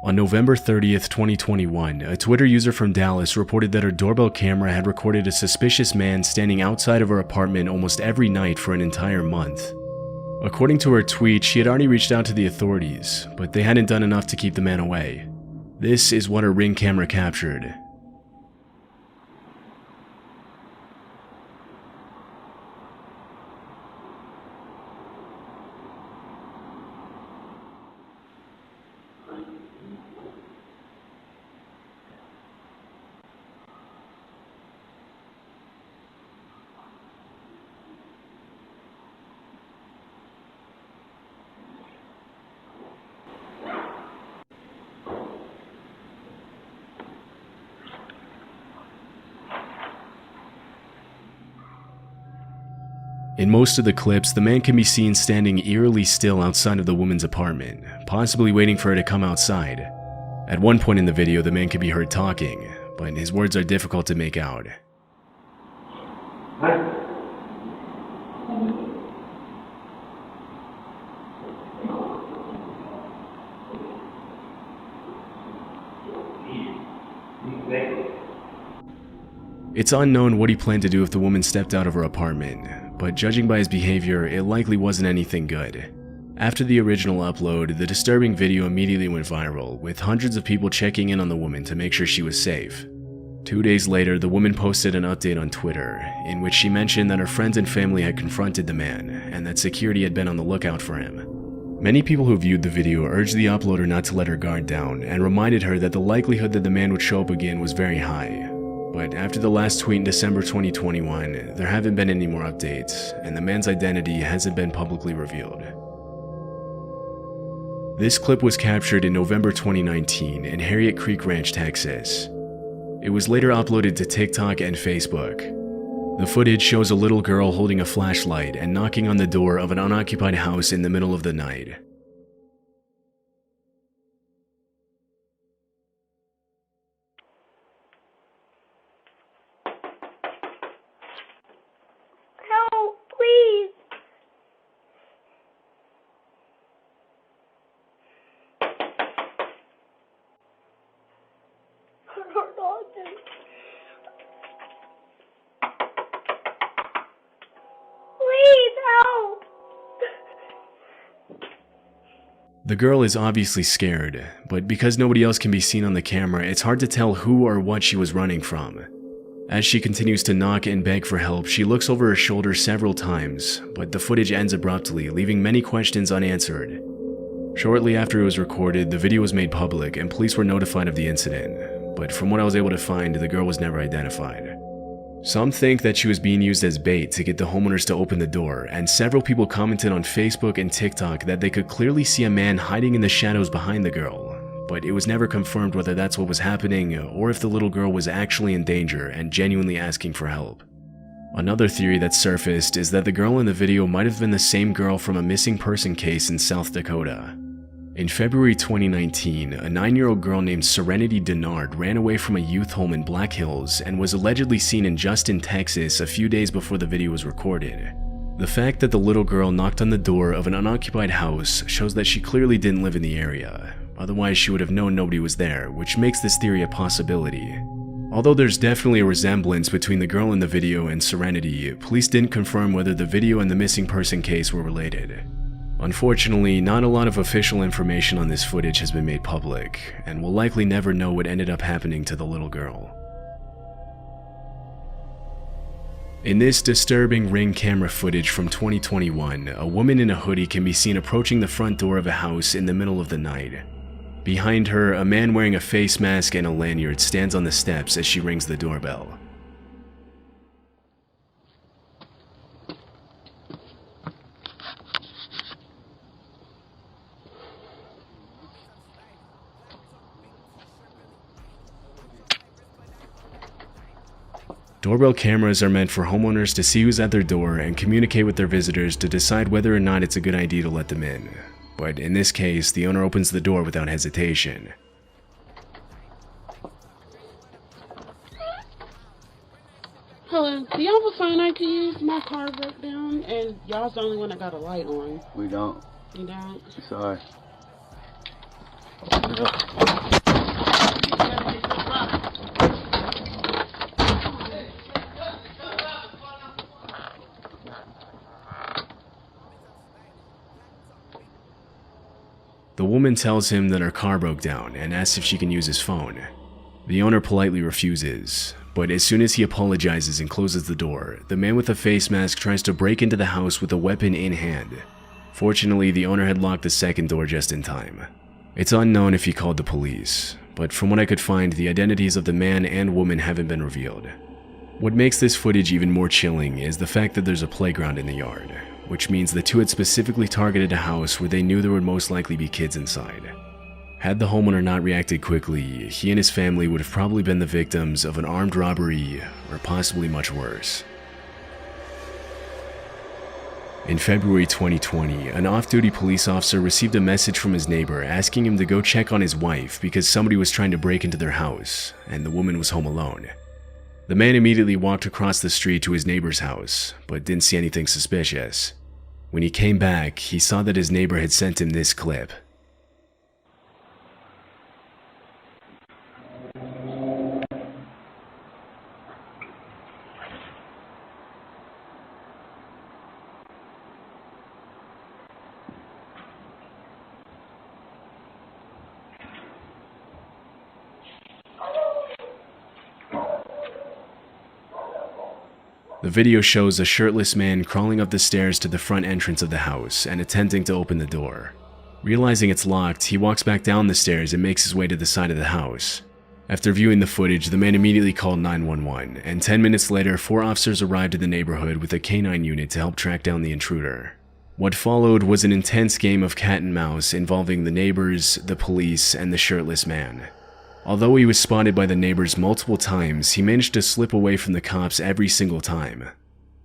On November 30th, 2021, a Twitter user from Dallas reported that her doorbell camera had recorded a suspicious man standing outside of her apartment almost every night for an entire month. According to her tweet, she had already reached out to the authorities, but they hadn't done enough to keep the man away. This is what her Ring camera captured. In most of the clips, the man can be seen standing eerily still outside of the woman's apartment, possibly waiting for her to come outside. At one point in the video, the man can be heard talking, but his words are difficult to make out. It's unknown what he planned to do if the woman stepped out of her apartment, but judging by his behavior, it likely wasn't anything good. After the original upload, the disturbing video immediately went viral, with hundreds of people checking in on the woman to make sure she was safe. 2 days later, the woman posted an update on Twitter, in which she mentioned that her friends and family had confronted the man, and that security had been on the lookout for him. Many people who viewed the video urged the uploader not to let her guard down, and reminded her that the likelihood that the man would show up again was very high. But after the last tweet in December 2021, there haven't been any more updates, and the man's identity hasn't been publicly revealed. This clip was captured in November 2019 in Harriet Creek Ranch, Texas. It was later uploaded to TikTok and Facebook. The footage shows a little girl holding a flashlight and knocking on the door of an unoccupied house in the middle of the night. The girl is obviously scared, but because nobody else can be seen on the camera, it's hard to tell who or what she was running from. As she continues to knock and beg for help, she looks over her shoulder several times, but the footage ends abruptly, leaving many questions unanswered. Shortly after it was recorded, the video was made public and police were notified of the incident, but from what I was able to find, the girl was never identified. Some think that she was being used as bait to get the homeowners to open the door, and several people commented on Facebook and TikTok that they could clearly see a man hiding in the shadows behind the girl, but it was never confirmed whether that's what was happening or if the little girl was actually in danger and genuinely asking for help. Another theory that surfaced is that the girl in the video might have been the same girl from a missing person case in South Dakota. In February 2019, a 9-year-old girl named Serenity Denard ran away from a youth home in Black Hills and was allegedly seen in Justin, Texas a few days before the video was recorded. The fact that the little girl knocked on the door of an unoccupied house shows that she clearly didn't live in the area, otherwise she would have known nobody was there, which makes this theory a possibility. Although there's definitely a resemblance between the girl in the video and Serenity, police didn't confirm whether the video and the missing person case were related. Unfortunately, not a lot of official information on this footage has been made public, and we'll likely never know what ended up happening to the little girl. In this disturbing Ring camera footage from 2021, a woman in a hoodie can be seen approaching the front door of a house in the middle of the night. Behind her, a man wearing a face mask and a lanyard stands on the steps as she rings the doorbell. Doorbell cameras are meant for homeowners to see who's at their door and communicate with their visitors to decide whether or not it's a good idea to let them in. But in this case, the owner opens the door without hesitation. Hello, do y'all have a phone I can use? My car broke down and y'all's the only one that got a light on. We don't. You don't? Sorry. The woman tells him that her car broke down and asks if she can use his phone. The owner politely refuses, but as soon as he apologizes and closes the door, the man with the face mask tries to break into the house with a weapon in hand. Fortunately, the owner had locked the second door just in time. It's unknown if he called the police, but from what I could find, the identities of the man and woman haven't been revealed. What makes this footage even more chilling is the fact that there's a playground in the yard, which means the two had specifically targeted a house where they knew there would most likely be kids inside. Had the homeowner not reacted quickly, he and his family would have probably been the victims of an armed robbery or possibly much worse. In February 2020, an off-duty police officer received a message from his neighbor asking him to go check on his wife because somebody was trying to break into their house and the woman was home alone. The man immediately walked across the street to his neighbor's house, but didn't see anything suspicious. When he came back, he saw that his neighbor had sent him this clip. The video shows a shirtless man crawling up the stairs to the front entrance of the house and attempting to open the door. Realizing it's locked, he walks back down the stairs and makes his way to the side of the house. After viewing the footage, the man immediately called 911, and 10 minutes later, 4 officers arrived in the neighborhood with a canine unit to help track down the intruder. What followed was an intense game of cat and mouse involving the neighbors, the police, and the shirtless man. Although he was spotted by the neighbors multiple times, he managed to slip away from the cops every single time.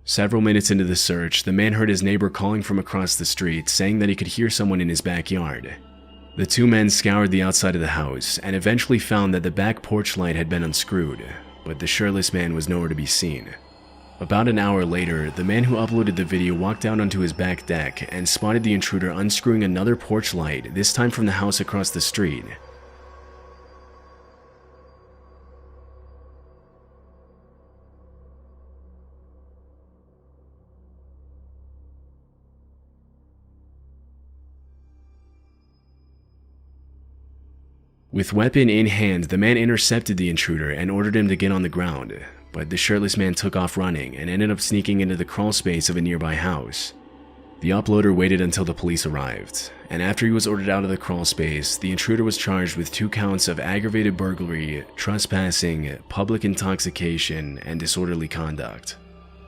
Several minutes into the search, the man heard his neighbor calling from across the street, saying that he could hear someone in his backyard. The two men scoured the outside of the house and eventually found that the back porch light had been unscrewed, but the shirtless man was nowhere to be seen. About an hour later, the man who uploaded the video walked out onto his back deck and spotted the intruder unscrewing another porch light, this time from the house across the street. With weapon in hand, the man intercepted the intruder and ordered him to get on the ground, but the shirtless man took off running and ended up sneaking into the crawl space of a nearby house. The uploader waited until the police arrived, and after he was ordered out of the crawl space, the intruder was charged with 2 counts of aggravated burglary, trespassing, public intoxication, and disorderly conduct.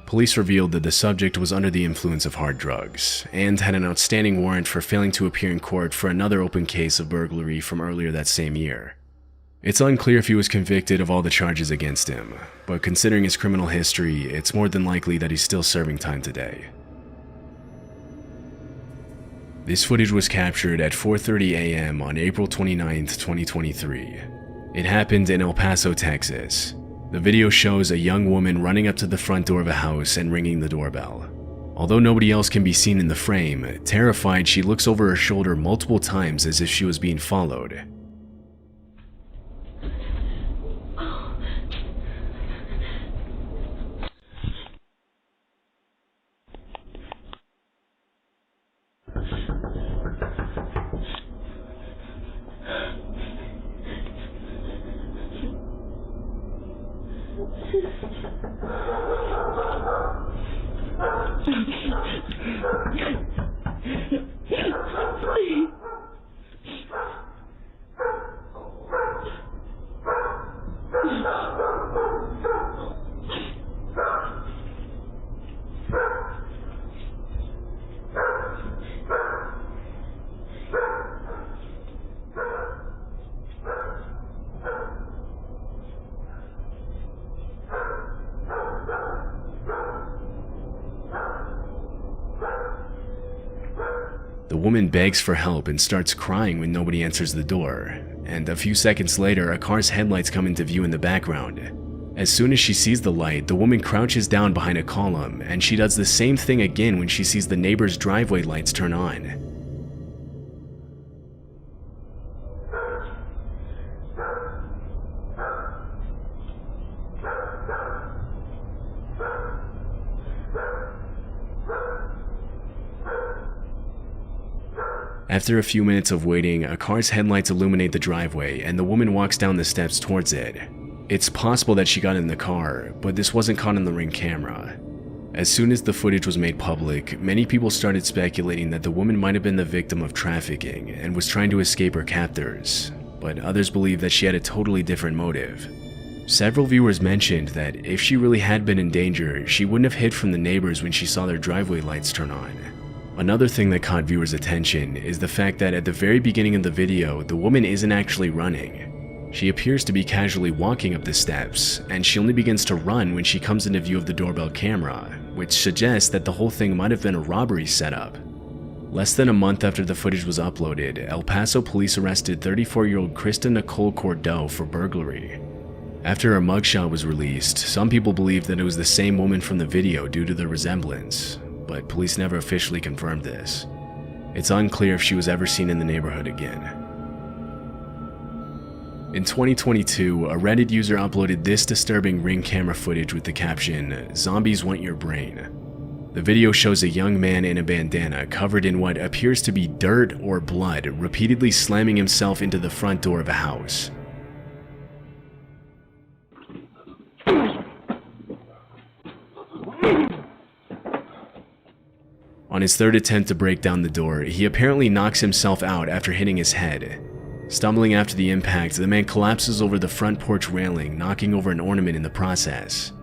Police revealed that the subject was under the influence of hard drugs, and had an outstanding warrant for failing to appear in court for another open case of burglary from earlier that same year. It's unclear if he was convicted of all the charges against him, but considering his criminal history, it's more than likely that he's still serving time today. This footage was captured at 4:30 a.m. on April 29, 2023. It happened in El Paso, Texas. The video shows a young woman running up to the front door of a house and ringing the doorbell. Although nobody else can be seen in the frame, terrified, she looks over her shoulder multiple times as if she was being followed. The woman begs for help and starts crying when nobody answers the door, and a few seconds later, a car's headlights come into view in the background. As soon as she sees the light, the woman crouches down behind a column, and she does the same thing again when she sees the neighbor's driveway lights turn on. After a few minutes of waiting, a car's headlights illuminate the driveway and the woman walks down the steps towards it. It's possible that she got in the car, but this wasn't caught on the Ring camera. As soon as the footage was made public, many people started speculating that the woman might have been the victim of trafficking and was trying to escape her captors, but others believe that she had a totally different motive. Several viewers mentioned that if she really had been in danger, she wouldn't have hid from the neighbors when she saw their driveway lights turn on. Another thing that caught viewers' attention is the fact that at the very beginning of the video, the woman isn't actually running. She appears to be casually walking up the steps, and she only begins to run when she comes into view of the doorbell camera, which suggests that the whole thing might have been a robbery setup. Less than a month after the footage was uploaded, El Paso police arrested 34-year-old Krista Nicole Cordeaux for burglary. After her mugshot was released, some people believed that it was the same woman from the video due to the resemblance, but police never officially confirmed this. It's unclear if she was ever seen in the neighborhood again. In 2022, a Reddit user uploaded this disturbing Ring camera footage with the caption, "Zombies want your brain." The video shows a young man in a bandana covered in what appears to be dirt or blood repeatedly slamming himself into the front door of a house. On his third attempt to break down the door, he apparently knocks himself out after hitting his head. Stumbling after the impact, the man collapses over the front porch railing, knocking over an ornament in the process.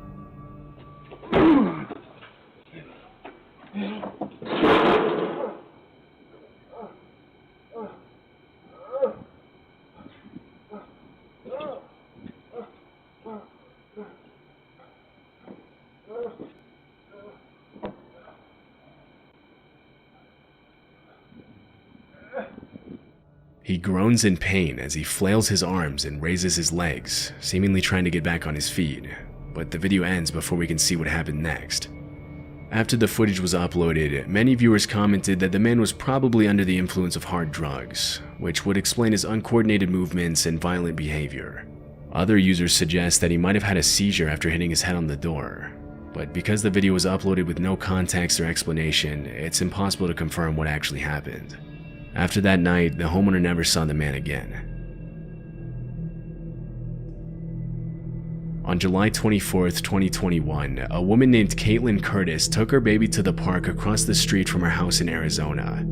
He groans in pain as he flails his arms and raises his legs, seemingly trying to get back on his feet, but the video ends before we can see what happened next. After the footage was uploaded, many viewers commented that the man was probably under the influence of hard drugs, which would explain his uncoordinated movements and violent behavior. Other users suggest that he might have had a seizure after hitting his head on the door, but because the video was uploaded with no context or explanation, it's impossible to confirm what actually happened. After that night, the homeowner never saw the man again. On July 24th, 2021, a woman named Caitlin Curtis took her baby to the park across the street from her house in Arizona.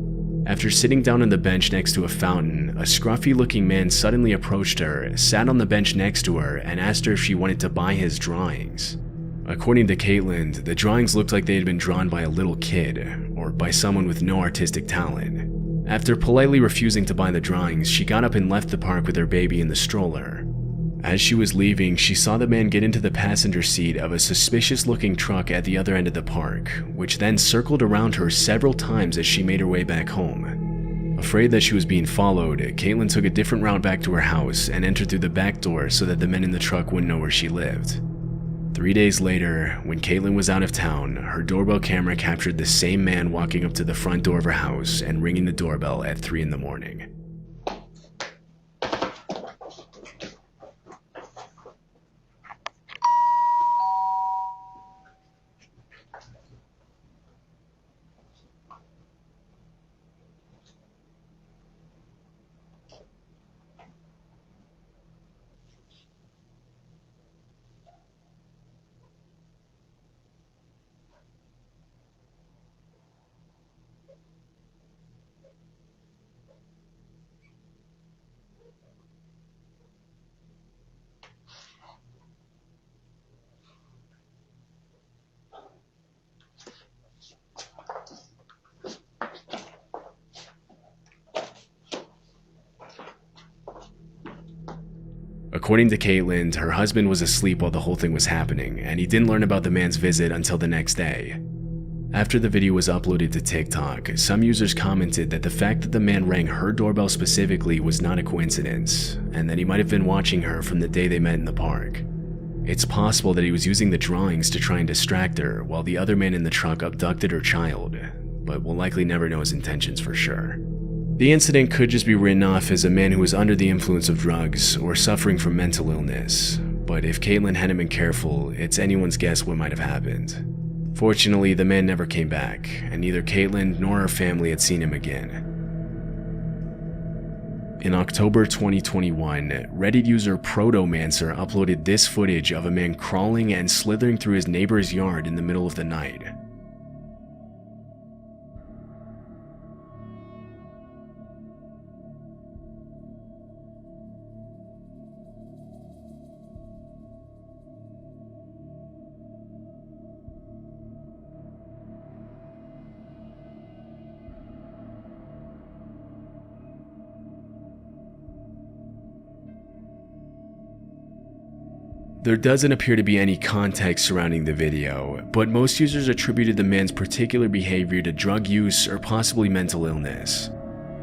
After sitting down on the bench next to a fountain, a scruffy-looking man suddenly approached her, sat on the bench next to her, and asked her if she wanted to buy his drawings. According to Caitlin, the drawings looked like they had been drawn by a little kid, or by someone with no artistic talent. After politely refusing to buy the drawings, she got up and left the park with her baby in the stroller. As she was leaving, she saw the man get into the passenger seat of a suspicious-looking truck at the other end of the park, which then circled around her several times as she made her way back home. Afraid that she was being followed, Caitlin took a different route back to her house and entered through the back door so that the men in the truck wouldn't know where she lived. 3 days later, when Caitlin was out of town, her doorbell camera captured the same man walking up to the front door of her house and ringing the doorbell at 3 in the morning. According to Caitlin, her husband was asleep while the whole thing was happening, and he didn't learn about the man's visit until the next day. After the video was uploaded to TikTok, some users commented that the fact that the man rang her doorbell specifically was not a coincidence, and that he might have been watching her from the day they met in the park. It's possible that he was using the drawings to try and distract her, while the other man in the truck abducted her child, but we'll likely never know his intentions for sure. The incident could just be written off as a man who was under the influence of drugs or suffering from mental illness, but if Caitlin hadn't been careful, it's anyone's guess what might have happened. Fortunately, the man never came back, and neither Caitlin nor her family had seen him again. In October 2021, Reddit user Protomancer uploaded this footage of a man crawling and slithering through his neighbor's yard in the middle of the night. There doesn't appear to be any context surrounding the video, but most users attributed the man's particular behavior to drug use or possibly mental illness.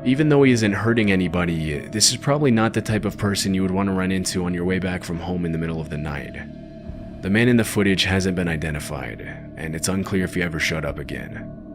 Even though he isn't hurting anybody, this is probably not the type of person you would want to run into on your way back from home in the middle of the night. The man in the footage hasn't been identified, and it's unclear if he ever showed up again.